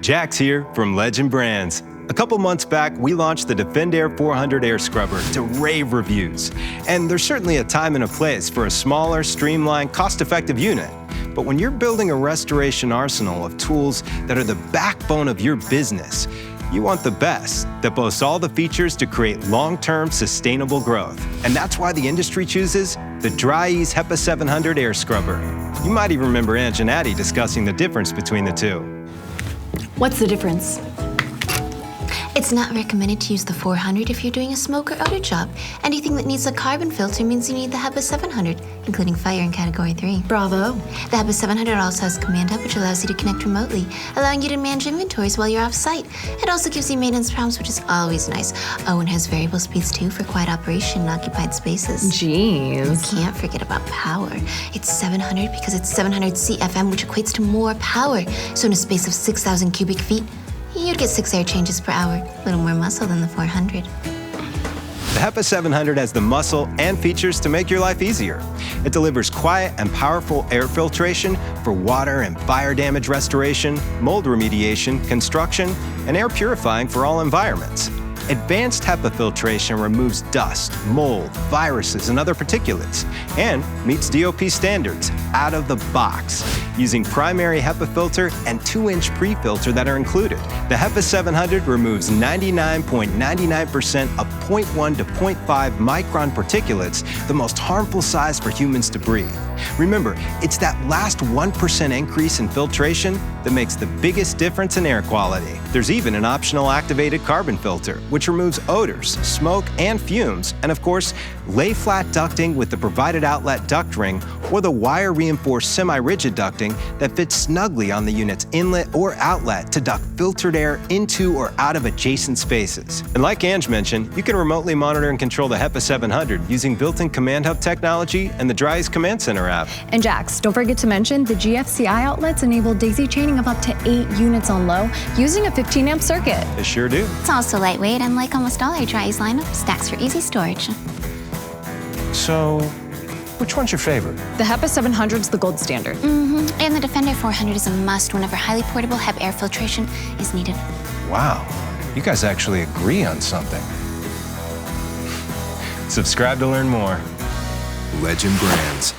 Jack's here from Legend Brands. A couple months back, we launched the Defend Air 400 air scrubber to rave reviews. And there's certainly a time and a place for a smaller, streamlined, cost-effective unit. But when you're building a restoration arsenal of tools that are the backbone of your business, you want the best that boasts all the features to create long-term sustainable growth. And that's why the industry chooses the Dri-Eaz HEPA 700 air scrubber. You might even remember Ange and Addie discussing the difference between the two. What's the difference? It's not recommended to use the 400 if you're doing a smoke or odor job. Anything that needs a carbon filter means you need the HEPA 700, including fire in Category 3. Bravo. The HEPA 700 also has Command Hub, which allows you to connect remotely, allowing you to manage inventories while you're off-site. It also gives you maintenance problems, which is always nice. Oh, and has variable speeds too for quiet operation in occupied spaces. Jeez. You can't forget about power. It's 700 because it's 700 CFM, which equates to more power. So in a space of 6,000 cubic feet, you'd get 6 air changes per hour. A little more muscle than the 400. The HEPA 700 has the muscle and features to make your life easier. It delivers quiet and powerful air filtration for water and fire damage restoration, mold remediation, construction, and air purifying for all environments. Advanced HEPA filtration removes dust, mold, viruses, and other particulates, and meets DOP standards out of the box, using primary HEPA filter and 2-inch pre-filter that are included. The HEPA 700 removes 99.99% of 0.1 to 0.5 micron particulates, the most harmful size for humans to breathe. Remember, it's that last 1% increase in filtration that makes the biggest difference in air quality. There's even an optional activated carbon filter, which removes odors, smoke, and fumes, and of course, lay-flat ducting with the provided outlet duct ring or the wire-reinforced semi-rigid ducting that fits snugly on the unit's inlet or outlet to duct filtered air into or out of adjacent spaces. And like Ange mentioned, you can remotely monitor and control the HEPA 700 using built-in Command Hub technology and the Dri-Eaz Command Center app. And Jax, don't forget to mention the GFCI outlets enable daisy chaining of up to 8 units on low using a 15-amp circuit. They sure do. It's also lightweight, and like almost all our Dri-Eaz lineup, stacks for easy storage. So, which one's your favorite? The HEPA 700's the gold standard. And the Defender 400 is a must whenever highly portable HEPA air filtration is needed. Wow, you guys actually agree on something. Subscribe to learn more. Legend Brands.